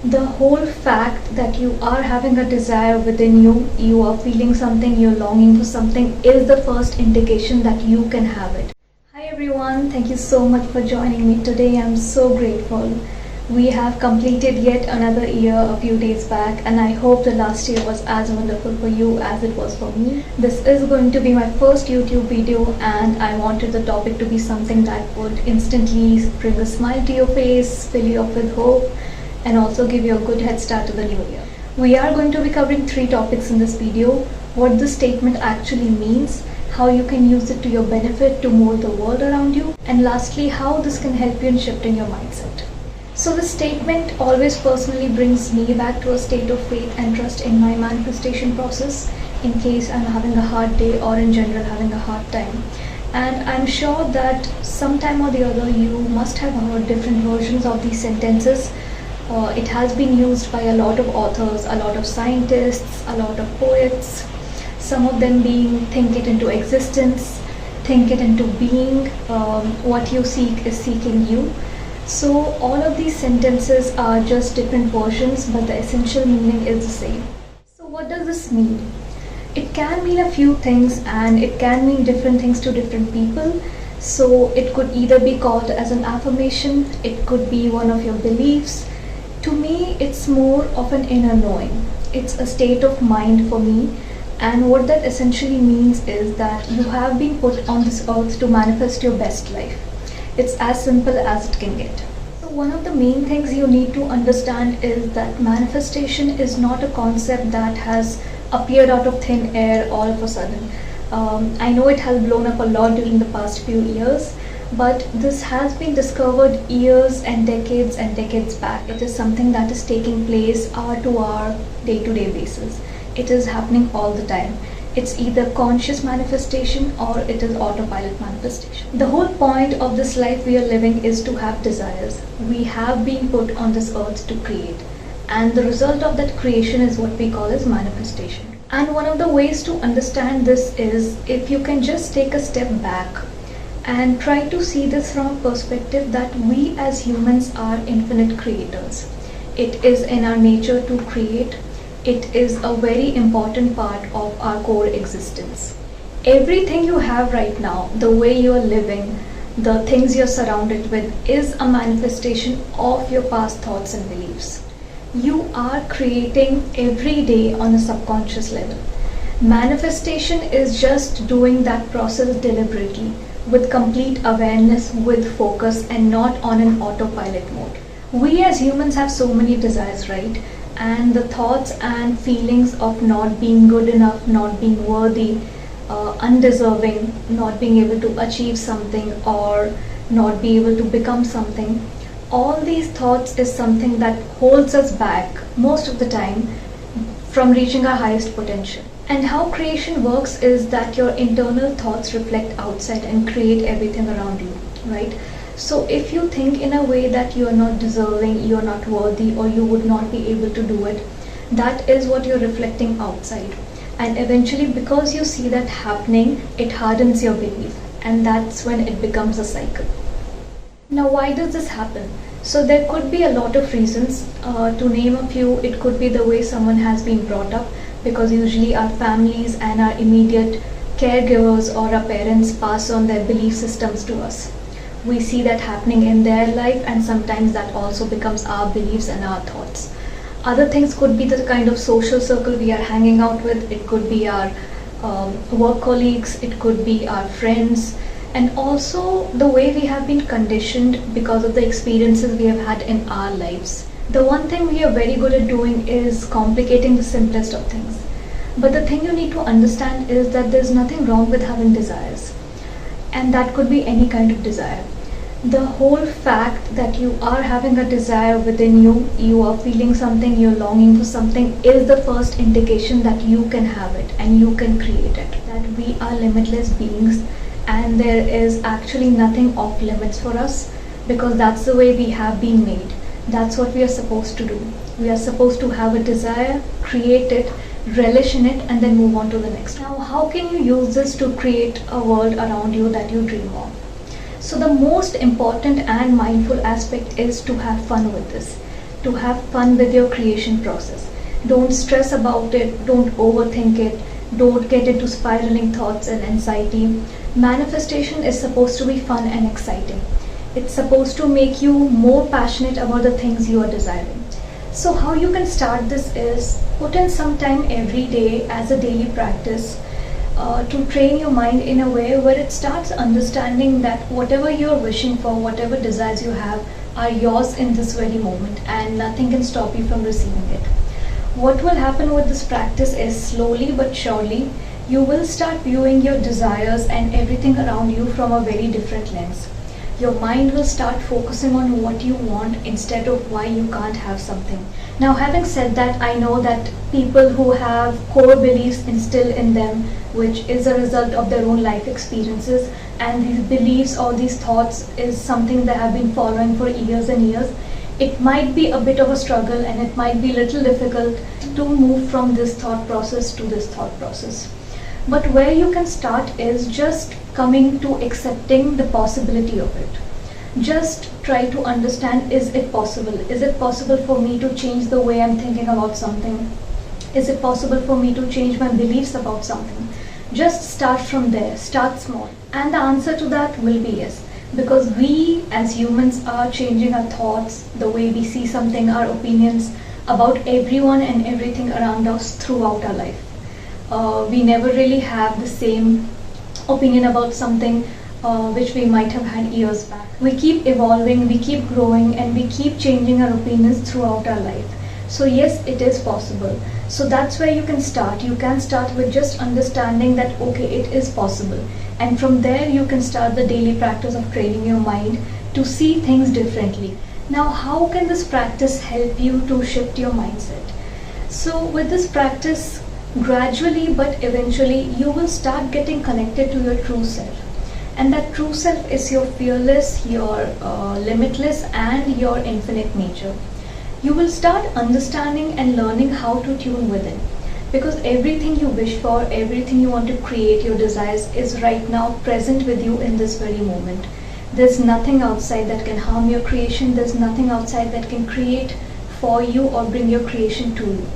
The whole fact that you are having a desire within you, you are feeling something, you're longing for something, is the first indication that you can have it. Hi everyone, thank you so much for joining me today. I'm so grateful. We have completed yet another year a few days back, and I hope the last year was as wonderful for you as it was for me. This is going to be my first YouTube video, and I wanted the topic to be something that would instantly bring a smile to your face, fill you up with hope, and also give you a good head start to the new year. We are going to be covering 3 topics in this video: what this statement actually means, how you can use it to your benefit to mold the world around you, and lastly, how this can help you in shifting your mindset. So the statement always personally brings me back to a state of faith and trust in my manifestation process in case I'm having a hard day or in general having a hard time. And I'm sure that sometime or the other you must have heard different versions of these sentences. It has been used by a lot of authors, a lot of scientists, a lot of poets, some of them being think it into existence, think it into being, what you seek is seeking you. So all of these sentences are just different versions, but the essential meaning is the same. So what does this mean? It can mean a few things, and it can mean different things to different people. So it could either be called as an affirmation, it could be one of your beliefs. To me, it's more of an inner knowing. It's a state of mind for me, and what that essentially means is that you have been put on this earth to manifest your best life. It's as simple as it can get. So one of the main things you need to understand is that manifestation is not a concept that has appeared out of thin air all of a sudden. I know it has blown up a lot during the past few years, but this has been discovered years and decades back. It is something that is taking place hour to hour, day-to-day basis. It is happening all the time. It's either conscious manifestation or it is autopilot manifestation. The whole point of this life we are living is to have desires. We have been put on this earth to create, and the result of that creation is what we call as manifestation. And one of the ways to understand this is if you can just take a step back and try to see this from a perspective that we as humans are infinite creators. It is in our nature to create. It is a very important part of our core existence. Everything you have right now, the way you are living, the things you're surrounded with, is a manifestation of your past thoughts and beliefs. You are creating every day on a subconscious level. Manifestation is just doing that process deliberately, with complete awareness, with focus, and not on an autopilot mode. We as humans have so many desires, right? And the thoughts and feelings of not being good enough, not being worthy, undeserving, not being able to achieve something or not be able to become something, all these thoughts is something that holds us back most of the time from reaching our highest potential. And how creation works is that your internal thoughts reflect outside and create everything around you, right? So if you think in a way that you are not deserving, you are not worthy, or you would not be able to do it, that is what you're reflecting outside. And eventually, because you see that happening, it hardens your belief, and that's when it becomes a cycle. Now, why does this happen? So there could be a lot of reasons. To name a few, it could be the way someone has been brought up, because usually our families and our immediate caregivers or our parents pass on their belief systems to us. We see that happening in their life, and sometimes that also becomes our beliefs and our thoughts. Other things could be the kind of social circle we are hanging out with. It could be our work colleagues, it could be our friends, and also the way we have been conditioned because of the experiences we have had in our lives. The one thing we are very good at doing is complicating the simplest of things. But the thing you need to understand is that there's nothing wrong with having desires. And that could be any kind of desire. The whole fact that you are having a desire within you, you are feeling something, you're longing for something, is the first indication that you can have it and you can create it. That we are limitless beings, and there is actually nothing off limits for us, because that's the way we have been made. That's what we are supposed to do. We are supposed to have a desire, create it, relish in it, and then move on to the next. Now, how can you use this to create a world around you that you dream of? So the most important and mindful aspect is to have fun with this. to have fun with your creation process. Don't stress about it, don't overthink it, don't get into spiraling thoughts and anxiety. Manifestation is supposed to be fun and exciting. It's supposed to make you more passionate about the things you are desiring. So how you can start this is put in some time every day as a daily practice to train your mind in a way where it starts understanding that whatever you're wishing for, whatever desires you have, are yours in this very moment, and nothing can stop you from receiving it. What will happen with this practice is slowly but surely you will start viewing your desires and everything around you from a very different lens. Your mind will start focusing on what you want instead of why you can't have something. Now, having said that, I know that people who have core beliefs instilled in them, which is a result of their own life experiences, and these beliefs or these thoughts is something they have been following for years and years, it might be a bit of a struggle and it might be a little difficult to move from this thought process to this thought process. But where you can start is just coming to accepting the possibility of it. Just try to understand, is it possible? Is it possible for me to change the way I'm thinking about something? Is it possible for me to change my beliefs about something? Just start from there, start small. And the answer to that will be yes. Because we as humans are changing our thoughts, the way we see something, our opinions about everyone and everything around us throughout our life. We never really have the same opinion about something which we might have had years back. We keep evolving, we keep growing, and we keep changing our opinions throughout our life. So yes, it is possible. So that's where you can start. You can start with just understanding that okay, it is possible. And from there you can start the daily practice of training your mind to see things differently. Now, how can this practice help you to shift your mindset? So with this practice, gradually but eventually you will start getting connected to your true self, and that true self is your fearless, your limitless and your infinite nature. You will start understanding and learning how to tune within, because everything you wish for, everything you want to create, your desires, is right now present with you in this very moment. There's nothing outside that can harm your creation. There's nothing outside that can create for you or bring your creation to you.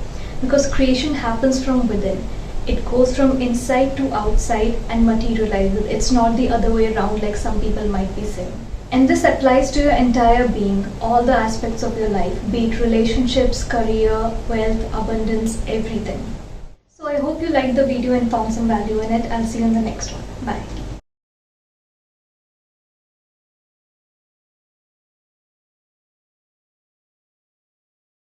Because creation happens from within. It goes from inside to outside and materializes. It's not the other way around like some people might be saying. And this applies to your entire being, all the aspects of your life, be it relationships, career, wealth, abundance, everything. So I hope you liked the video and found some value in it. I'll see you in the next one. Bye.